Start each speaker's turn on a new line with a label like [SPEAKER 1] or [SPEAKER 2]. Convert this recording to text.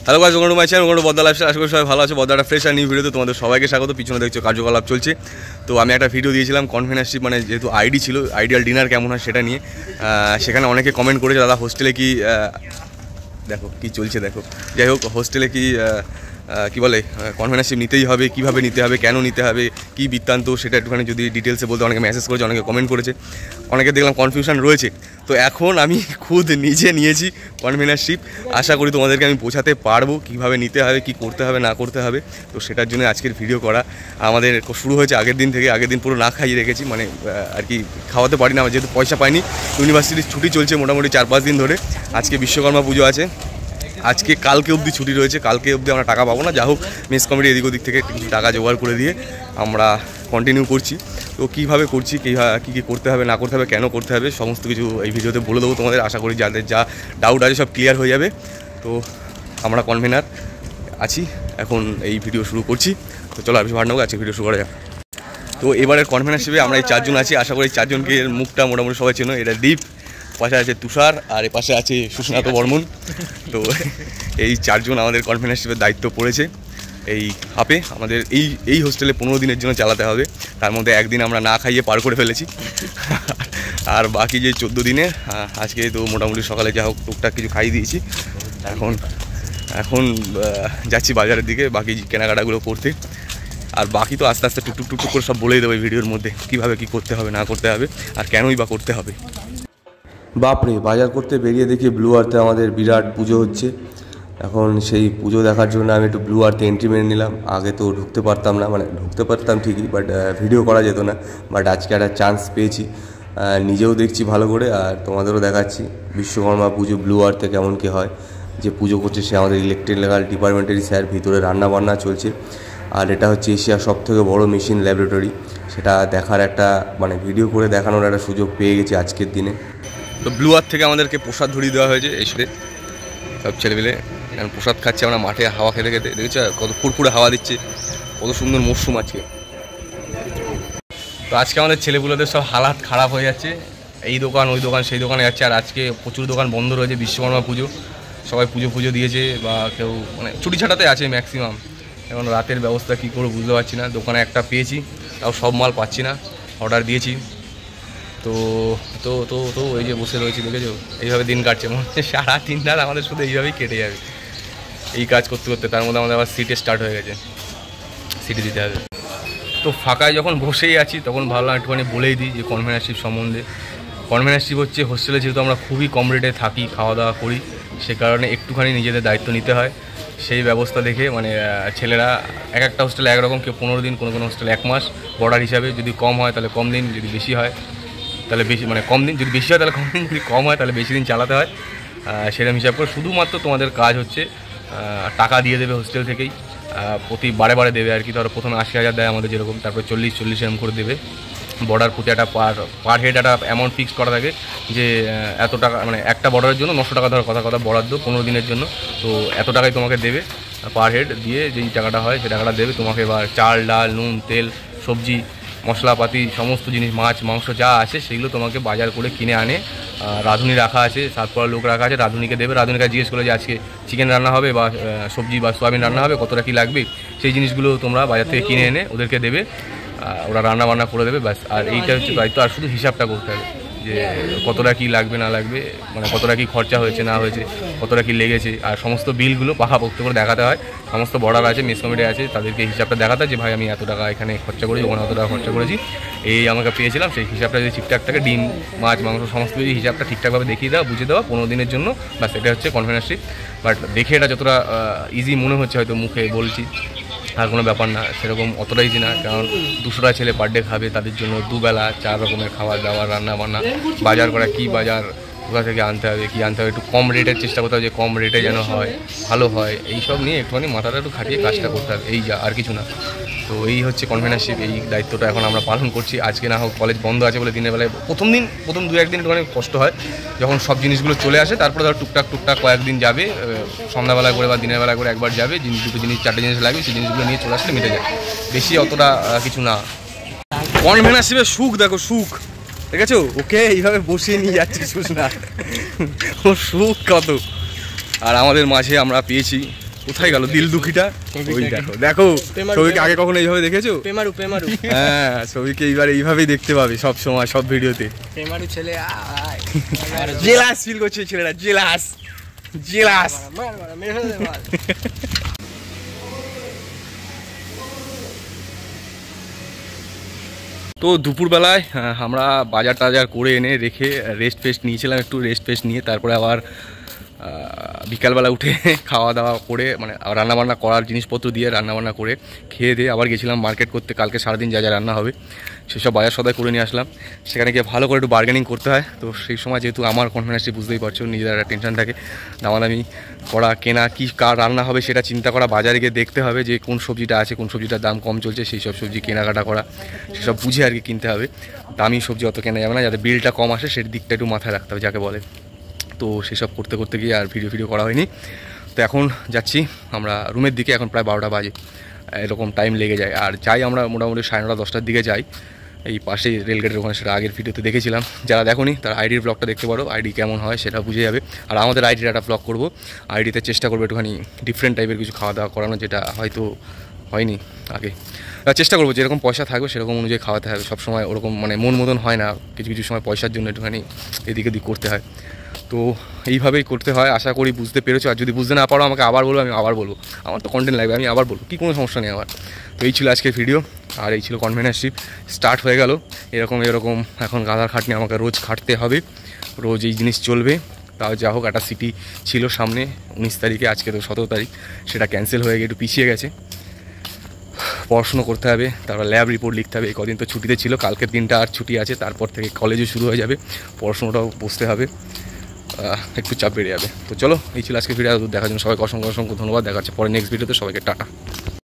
[SPEAKER 1] Hello guys, welcome to my channel, welcome to Bodda lifestyle. আশা করি সবাই ভালো আছে। বদ্দাটা ফ্রেশ আর নিউ ভিডিওতে তোমাদের সবাইকে স্বাগত। পিছনে দেখছো কার্যকলাপ চলছে। তো আমি একটা ভিডিও দিয়েছিলাম কনভেনারশিপ, মানে যেহেতু আইডি ছিল, আইডিয়াল ডিনার কেমন হয় সেটা নিয়ে। সেখানে অনেকে কমেন্ট করেছে, দাদা হোস্টেলে কি দেখো কি চলছে, দেখো যাই হোক হোস্টেলে কি বলে কনভেনারশিপ নিতেই হবে, কীভাবে নিতে হবে, কেন নিতে হবে, কী বৃত্তান্ত, সেটা একটুখানি যদি ডিটেলসে বলতে। অনেকে মেসেজ করেছে, অনেকে কমেন্ট করেছে, অনেকে দেখলাম কনফিউশন রয়েছে। তো এখন আমি খুদ নিজে নিয়েছি কনভেনারশিপ। আশা করি তোমাদেরকে আমি বোঝাতে পারবো কীভাবে নিতে হবে, কী করতে হবে না করতে হবে। তো সেটার জন্য আজকের ভিডিও করা। আমাদের শুরু হয়েছে আগের দিন থেকে। আগের দিন পুরো না খাইয়ে রেখেছি, মানে আর কি খাওয়াতে পারি না, যেহেতু পয়সা পাইনি। ইউনিভার্সিটির ছুটি চলছে মোটামুটি 4-5 দিন ধরে। আজকে বিশ্বকর্মা পুজো আছে, আজকে কালকে অবধি ছুটি রয়েছে। কালকে অবধি আমরা টাকা পাবো না, যা হোক মেস কমিটি এদিক ওদিক থেকে কিছু টাকা জোগাড় করে দিয়ে আমরা কন্টিনিউ করছি। তো কীভাবে করছি, কী কী করতে হবে না করতে হবে, কেন করতে হবে, সমস্ত কিছু এই ভিডিওতে বলে দেবো তোমাদের। আশা করি যাদের যা ডাউট আছে সব ক্লিয়ার হয়ে যাবে। তো আমরা কনভেনার আছি, এখন এই ভিডিও শুরু করছি। তো চলো আর বেশি ভাড় নেবো, আজকে ভিডিও শুরু করা যাক। তো এবারের কনভেনারশিপে আমরা এই 4 জন আছি। আশা করি 4 জনকে মুখটা মোটামুটি সবাই চেনো। এটা দীপ, পাশে আছে তুষার, আর এ পাশে আছে সুস্নাত বর্মন। তো এই 4 জন আমাদের কনভেনারশিপের দায়িত্ব পড়েছে এই হাপে। আমাদের এই হোস্টেলে 15 দিনের জন্য চালাতে হবে। তার মধ্যে একদিন আমরা না খাইয়ে পার করে ফেলেছি, আর বাকি যে 14 দিনে আজকে তো মোটামুটি সকালে যা হোক টুকটাক কিছু খাইয়ে দিয়েছি। এখন যাচ্ছি বাজারের দিকে বাকি কেনাকাটাগুলো করতে। আর বাকি তো আস্তে আস্তে টুকটুক করে সব বলেই দেবো এই ভিডিওর মধ্যে, কীভাবে কী করতে হবে না করতে হবে আর কেনই বা করতে হবে। বাপরে, বাজার করতে বেরিয়ে দেখি ব্লু আর্থে আমাদের বিরাট পুজো হচ্ছে। এখন সেই পুজো দেখার জন্য আমি একটু ব্লু আর্থে এন্ট্রি মেরে নিলাম। আগে তো ঢুকতে পারতাম না, মানে ঢুকতে পারতাম ঠিকই, বাট ভিডিও করা যেত না। বাট আজকে একটা চান্স পেয়েছি, নিজেও দেখছি ভালো করে আর তোমাদেরও দেখাচ্ছি বিশ্বকর্মা পুজো ব্লু আর্থে কেমন কী হয়। যে পুজো করছে সে আমাদের ইলেকট্রিক্যাল ডিপার্টমেন্টেরই স্যার। ভিতরে রান্নাবান্না চলছে, আর এটা হচ্ছে এশিয়ার সবথেকে বড় মেশিন ল্যাবরেটরি। সেটা দেখার একটা মানে ভিডিও করে দেখানোর একটা সুযোগ পেয়ে গেছি আজকের দিনে। তো ব্লু আর্থ থেকে আমাদেরকে প্রসাদ ধরিয়ে দেওয়া হয়েছে। এসে সব ছেলেমেলে এখন প্রসাদ খাচ্ছে। আমরা মাঠে হাওয়া খেতে খেতে দেখেছি কত ফুরফুরে হাওয়া দিচ্ছে, কত সুন্দর মরশুম আজকে। তো আজকে আমাদের ছেলেগুলোদের সব হালাত খারাপ হয়ে যাচ্ছে, এই দোকান ওই দোকান সেই দোকানে যাচ্ছে। আর আজকে প্রচুর দোকান বন্ধ রয়েছে, বিশ্বকর্মা পুজো, সবাই পুজো দিয়েছে বা কেউ মানে ছুটি ছাটাতে আছে ম্যাক্সিমাম। এখন রাতের ব্যবস্থা কী করবো বুঝতে পারছি না। দোকানে একটা পেয়েছি, তাও সব মাল পাচ্ছি না, অর্ডার দিয়েছি। তো তো তো তো ওই যে বসে রয়েছে, দেখেছো এইভাবে দিন কাটছে। মনে হচ্ছে সারা দিন রাত আমাদের শুধু এইভাবেই কেটে যাবে এই কাজ করতে করতে। তার মধ্যে আমাদের আবার সিটে স্টার্ট হয়ে গেছে, সিটি দিতে হবে। তো ফাঁকায় যখন বসেই আছি তখন ভাবলাম একটুখানি বলেই দিই যে কনভেনারশিপ সম্বন্ধে। কনভেনারশিপ হচ্ছে হোস্টেলে যেহেতু আমরা খুবই কম রেটে থাকি, খাওয়া দাওয়া করি, সে কারণে একটুখানি নিজেদের দায়িত্ব নিতে হয়। সেই ব্যবস্থা দেখে মানে ছেলেরা একটা হোস্টেলে একরকম, কেউ 15 দিন, কোনো হোস্টেলে 1 মাস বর্ডার হিসাবে। যদি কম হয় তাহলে কম দিন, যদি বেশি হয় তাহলে বেশি, মানে কম দিন, যদি বেশি হয় তাহলে কম দিন, যদি কম হয় তাহলে বেশি দিন চালাতে হয়। সেরকম হিসাব করে শুধুমাত্র তোমাদের কাজ হচ্ছে টাকা দিয়ে দেবে হোস্টেল থেকেই, প্রতি বারে দেবে আর কি। ধরো প্রথমে 80,000 দেয় আমাদের যেরকম, তারপরে 40 এরকম করে দেবে। বর্ডার প্রতি একটা পার হেড একটা অ্যামাউন্ট ফিক্স করা থাকে যে এত টাকা, মানে একটা বর্ডারের জন্য 900 টাকা ধরো কথা বরাদ্দ 15 দিনের জন্য। তো এত টাকাই তোমাকে দেবে পার হেড, দিয়ে যেই টাকাটা হয় সে টাকাটা দেবে তোমাকে। এবার চাল ডাল নুন তেল সবজি মশলাপাতি সমস্ত জিনিস, মাছ মাংস যা আছে সেগুলো তোমাকে বাজার করে কিনে আনে। রাঁধুনি রাখা আছে, 7 পড়ার লোক রাখা আছে, রাঁধুনিকে দেবে। রাঁধুনিকে জিজ্ঞেস করে যে আজকে চিকেন রান্না হবে বা সবজি বা সোয়াবিন রান্না হবে, কতটা কী লাগবে, সেই জিনিসগুলো তোমরা বাজার থেকে কিনে এনে ওদেরকে দেবে, ওরা রান্না করে দেবে ব্যাস। আর এইটা হচ্ছে দায়িত্ব। আর শুধু হিসাবটা করতে হবে যে কতটা কী লাগবে না লাগবে, মানে কতটা কী খরচা হয়েছে না হয়েছে, কতটা কী লেগেছে। আর সমস্ত বিলগুলো পাকাপোক্ত করে দেখাতে হয়। সমস্ত বর্ডার আছে, মেস কমিটি আছে, তাদেরকে হিসাবটা দেখাতে হয় যে ভাই আমি এত টাকা এখানে খরচা করেছি, ওখানে অত টাকা খরচা করেছি, এই আমাকে পেয়েছিলাম। সেই হিসাবটা যদি ঠিকঠাক থাকে, ডিম মাছ মাংস সমস্ত যদি হিসাবটা ঠিকঠাকভাবে দেখিয়ে দেওয়া, বুঝে দেওয়া 15 দিনের জন্য, ব্যাস এটা হচ্ছে কনভেনারশিপ। বাট দেখে এটা যতটা ইজি মনে হচ্ছে, হয়তো মুখে বলছি, আর কোনো ব্যাপার না, সেরকম অতটা ইজি না। কারণ 200টা ছেলে পার ডে খাবে, তাদের জন্য দুবেলা 4 রকমের খাবার দাবার, রান্না বান্না, বাজার করা, কী বাজার কোথা থেকে আনতে হবে, কী আনতে হবে, একটু কম রেটের চেষ্টা করতে হবে যে কম রেটে যেন হয়, ভালো হয়, এইসব নিয়ে একটুখানি মাথাটা একটু খাটিয়ে কাজটা করতে হবে, এই যা, আর কিছু না। তো এই হচ্ছে কনভেনারশিপ, এই দায়িত্বটা এখন আমরা পালন করছি। আজকে না হোক কলেজ বন্ধ আছে বলে দিনের বেলায় প্রথম 2-1 দিন একটুখানি কষ্ট হয়, যখন সব জিনিসগুলো চলে আসে। তারপরে ধর টুকটাক কয়েকদিন যাবে, সন্ধ্যাবেলা করে বা দিনের বেলা করে একবার যাবে, 2টো জিনিস 4টে জিনিস লাগবে, সেই জিনিসগুলো নিয়ে চলে আসলে মিটে যায়, বেশি অতটা কিছু না। কনভেনারশিপের সুখ দেখো, সুখ দেখেছো, ওকে এইভাবে বসিয়ে নিয়ে যাচ্ছে সুস্না, ও সুখ কত। আর আমাদের মাঝে আমরা পেয়েছি কোথায় গেল দিল দুঃখীটা? ওই দেখো দেখো, ছবিকে আগে কখনো এইভাবে দেখেছো? হ্যাঁ, ছবিকে এইবার এইভাবেই দেখতে পাবে সব সময়, সব ভিডিওতে।
[SPEAKER 2] ছেলে
[SPEAKER 1] জেলাস ফিল করছে ছেলেরা, জেলাস জেলাস। তো দুপুরবেলায় আমরা বাজার টাজার করে এনে রেখে রেস্ট ফেস্ট নিয়েছিলাম, একটু রেস্ট ফেস্ট নিয়ে তারপরে আবার বিকালবেলা উঠে খাওয়া দাওয়া করে মানে রান্নাবান্না করার জিনিসপত্র দিয়ে রান্নাবান্না করে খেয়ে দিয়ে আবার গেছিলাম মার্কেট করতে। কালকে সারাদিন যা যা রান্না হবে সেসব বাজার সদাই করে নিয়ে আসলাম। সেখানে গিয়ে ভালো করে একটু বার্গেনিং করতে হয়। তো সেই সময় যেহেতু আমার কনফিডেন্সটি বুঝতেই পারছো, নিজের একটা টেনশন থাকে, দামাদামি করা, কেনা, কী কার রান্না হবে সেটা চিন্তা করা, বাজারে গিয়ে দেখতে হবে যে কোন সবজিটা আছে, কোন সবজিটার দাম কম চলছে, সেই সব সবজি কেনাকাটা করা, সেসব বুঝে আর কি কিনতে হবে। দামি সবজি অত কেনা যাবে না, যাতে বিলটা কম আসে সেই দিকটা একটু মাথায় রাখতে হবে যাকে বলে। তো সেসব করতে করতে গিয়ে আর ভিডিও করা হয়নি। তো এখন যাচ্ছি আমরা রুমের দিকে, এখন প্রায় 12টা বাজে, এরকম টাইম লেগে যায়। আর যাই আমরা মোটামুটি 9:30 10টার দিকে যাই, এই পাশেই রেলগেটের ওখানে, সেটা আগের ভিডিওতে দেখেছিলাম। যারা দেখোনি তারা আইডির ব্লগটা দেখতে পারো, আইডি কেমন হয় সেটা বুঝে যাবে। আর আমাদের আইডির একটা ব্লগ করবো, আইডিতে চেষ্টা করবো একটুখানি ডিফারেন্ট টাইপের কিছু খাওয়া দাওয়া করানো, যেটা হয়তো হয়নি আগে। চেষ্টা করবো যেরকম পয়সা থাকবে সেরকম অনুযায়ী খাওয়াতে হবে, সবসময় ওরকম মানে মন মতন হয় না, কিছু কিছু সময় পয়সার জন্য একটুখানি এদিক ওদিক করতে হয়। তো এইভাবেই করতে হয়, আশা করি বুঝতে পেরেছো। আর যদি বুঝতে না পারো আমাকে আবার বলবো, আমি আবার বলবো, আমার তো কন্টেন্ট লাগবে, আমি আবার বলবো, কি কোনো সমস্যা নেই আমার। তো এই ছিল আজকের ভিডিও, আর এই ছিল কনভেনারশিপ স্টার্ট হয়ে গেল। এরকম এখন গাধার খাটনি আমাকে রোজ খাটতে হবে, রোজ এই জিনিস চলবে। তাও যা হোক, একটা সিটি ছিল সামনে 19 তারিখে, আজকে তো 17 তারিখ, সেটা ক্যান্সেল হয়ে গিয়ে একটু পিছিয়ে গেছে। পড়াশুনো করতে হবে, তারপর ল্যাব রিপোর্ট লিখতে হবে। এই কদিন তো ছুটিতে ছিল, কালকের দিনটা আর ছুটি আছে, তারপর থেকে কলেজও শুরু হয়ে যাবে, পড়াশুনোটাও বসতে হবে, একটু চাপ বেড়ে যাবে। তো চলো, এই ছিল আজকে ভিডিও, দেখার জন্য সবাইকে অসংখ্য ধন্যবাদ। দেখা হচ্ছে পরে নেক্সট ভিডিওতে, সবাইকে টাটা।